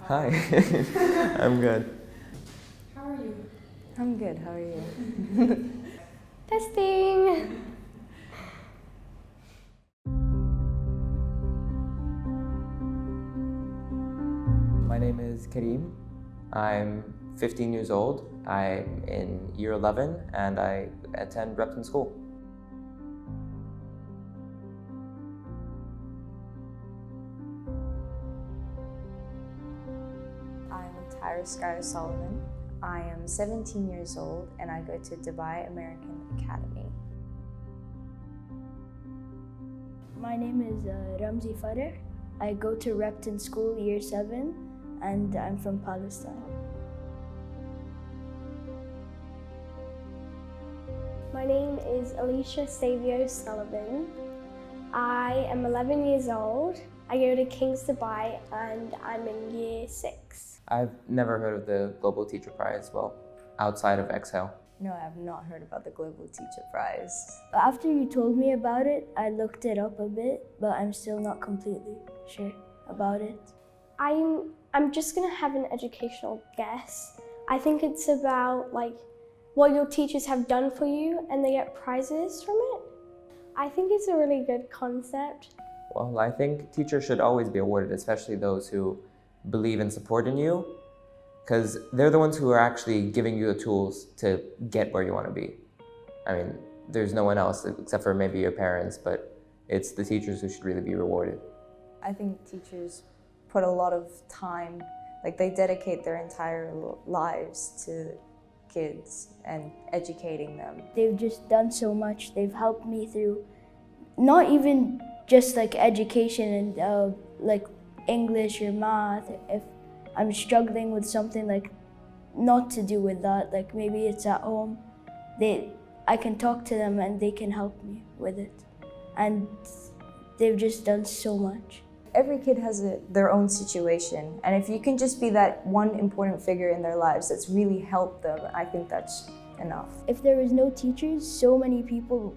Hi. I'm good. How are you? I'm good, how are you? Testing! My name is Kareem. I'm 15 years old. I'm in year 11 and I attend Repton School. I'm Tyra Skyler Solomon. I am 17 years old and I go to Dubai American Academy. My name is Ramzi Farer. I go to Repton School, year 7, and I'm from Palestine. My name is Alicia Savio Sullivan. I am 11 years old. I go to King's Dubai and I'm in year 6. I've never heard of the Global Teacher Prize, well, outside of Exhale. No, I have not heard about the Global Teacher Prize. After you told me about it, I looked it up a bit, but I'm still not completely sure about it. I'm just gonna have an educational guess. I think it's about like what your teachers have done for you and they get prizes from it. I think it's a really good concept. Well, I think teachers should always be awarded, especially those who believe and support in you, because they're the ones who are actually giving you the tools to get where you want to be. I mean, there's no one else except for maybe your parents, but it's the teachers who should really be rewarded. I think teachers put a lot of time, like they dedicate their entire lives to kids and educating them. They've just done so much. They've helped me through not even just like education and like English or math. If I'm struggling with something like not to do with that, like maybe it's at home, I can talk to them and they can help me with it. And they've just done so much. Every kid has their own situation, and if you can just be that one important figure in their lives that's really helped them, I think that's enough. If there was no teachers, so many people,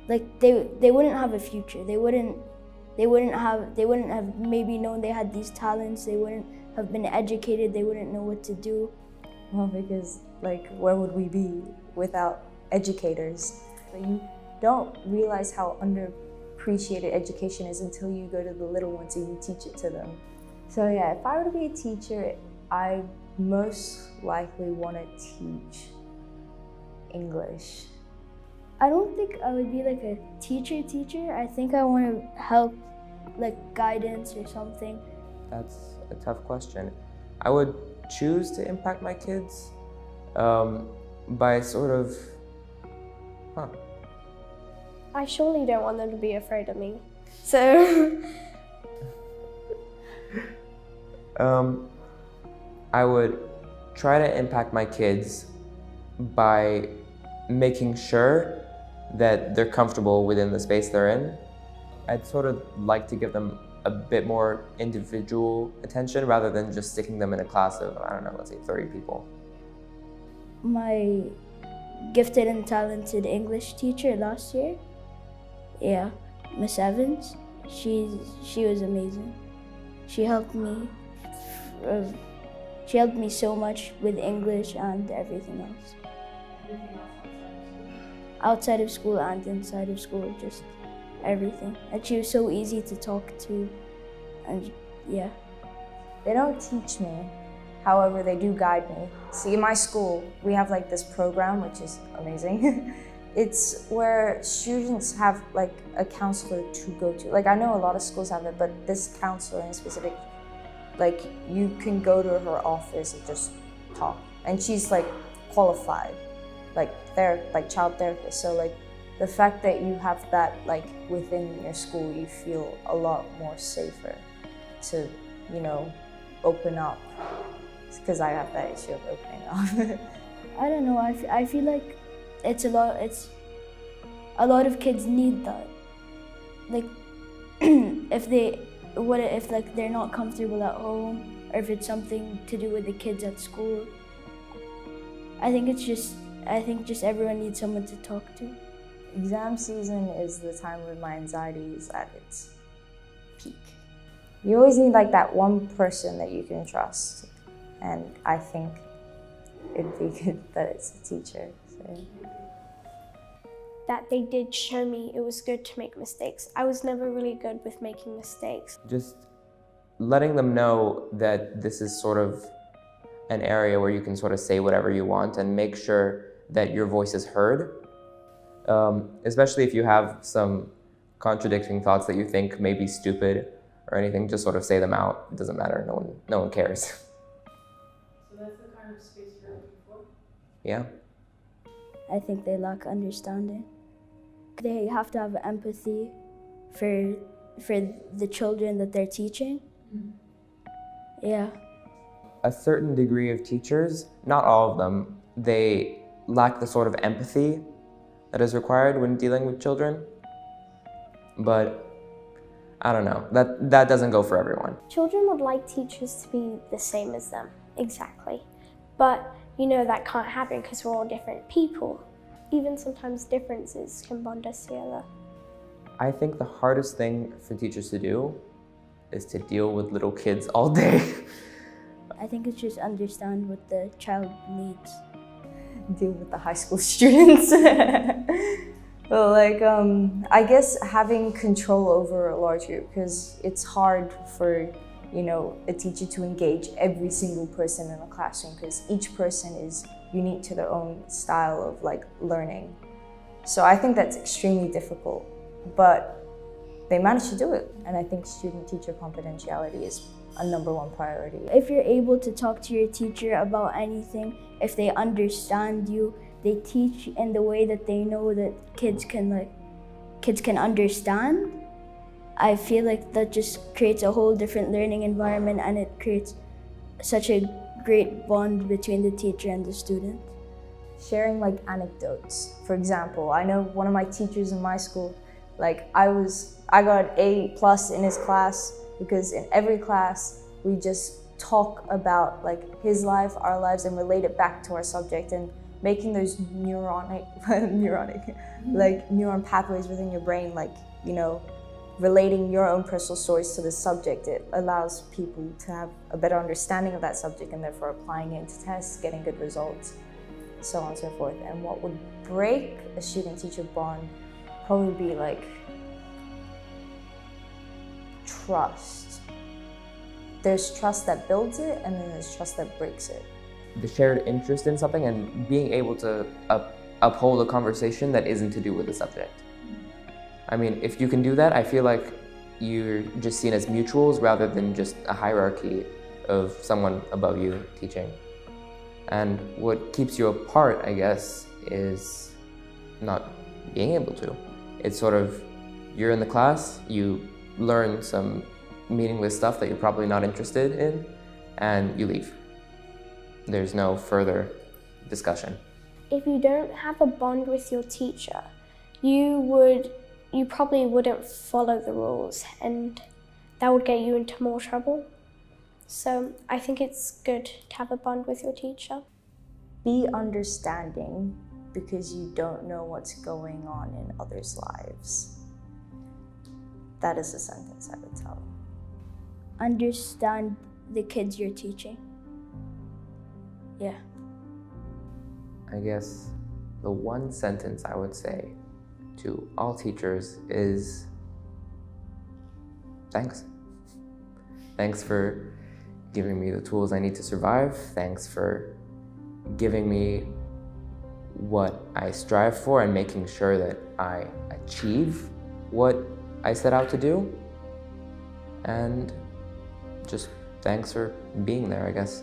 like they wouldn't have a future. They wouldn't have maybe known they had these talents. They wouldn't have been educated. They wouldn't know what to do. Well, because like where would we be without educators? You don't realize how underappreciated education is until you go to the little ones and you teach it to them. So yeah, if I were to be a teacher, I most likely want to teach English. I don't think I would be like a teacher. I think I want to help, like guidance or something. That's a tough question. I would choose to impact my kids by sort of, I surely don't want them to be afraid of me. So I would try to impact my kids by making sure that they're comfortable within the space they're in. I'd sort of like to give them a bit more individual attention rather than just sticking them in a class of, I don't know, let's say 30 people. My gifted and talented English teacher last year, yeah, Miss Evans, she was amazing. She helped me so much with English and everything else. Outside of school and inside of school, just everything. And she was so easy to talk to, and yeah. They don't teach me, however they do guide me. See, in my school, we have like this program, which is amazing. It's where students have like a counselor to go to. Like I know a lot of schools have it, but this counselor in specific, like you can go to her office and just talk. And she's like qualified, like child therapist. So like the fact that you have that like within your school, you feel a lot more safer to, you know, open up. Because I have that issue of opening up. I don't know, I feel like it's a lot of kids need that. Like if like they're not comfortable at home, or if it's something to do with the kids at school, I think just everyone needs someone to talk to. Exam season is the time when my anxiety is at its peak. You always need like that one person that you can trust. And I think it'd be good that it's a teacher. So. That they did show me it was good to make mistakes. I was never really good with making mistakes. Just letting them know that this is sort of an area where you can sort of say whatever you want and make sure that your voice is heard. Especially if you have some contradicting thoughts that you think may be stupid or anything, just sort of say them out. It doesn't matter, no one cares. So that's the kind of space you're looking for? Yeah. I think they lack understanding. They have to have empathy for the children that they're teaching. Yeah. A certain degree of teachers, not all of them, they lack the sort of empathy that is required when dealing with children. But I don't know, that doesn't go for everyone. Children would like teachers to be the same as them, exactly. But you know that can't happen because we're all different people. Even sometimes differences can bond us together. I think the hardest thing for teachers to do is to deal with little kids all day. I think it's just understand what the child needs. Deal with the high school students. Well, like, I guess having control over a large group, because it's hard for, you know, a teacher to engage every single person in a classroom, because each person is unique to their own style of like learning. So I think that's extremely difficult, but they managed to do it. And I think student-teacher confidentiality is a #1 priority. If you're able to talk to your teacher about anything, if they understand you, they teach in the way that they know that kids can understand. I feel like that just creates a whole different learning environment, and it creates such a great bond between the teacher and the student. Sharing like anecdotes. For example, I know one of my teachers in my school, like I got A+ in his class because in every class we just talk about like his life, our lives, and relate it back to our subject, and making those neuron pathways within your brain, like, you know, relating your own personal stories to the subject. It allows people to have a better understanding of that subject and therefore applying it into tests, getting good results, so on and so forth. And what would break a student-teacher bond probably be like trust. There's trust that builds it, and then there's trust that breaks it. The shared interest in something and being able to uphold a conversation that isn't to do with the subject. I mean, if you can do that, I feel like you're just seen as mutuals rather than just a hierarchy of someone above you teaching. And what keeps you apart, I guess, is not being able to. It's sort of, you're in the class, you learn some meaningless stuff that you're probably not interested in, and you leave. There's no further discussion. If you don't have a bond with your teacher, you probably wouldn't follow the rules, and that would get you into more trouble. So I think it's good to have a bond with your teacher. Be understanding, because you don't know what's going on in others' lives. That is a sentence I would tell. Understand the kids you're teaching. Yeah. I guess the one sentence I would say to all teachers is thanks. Thanks for giving me the tools I need to survive. Thanks for giving me what I strive for and making sure that I achieve what I set out to do. And just thanks for being there, I guess.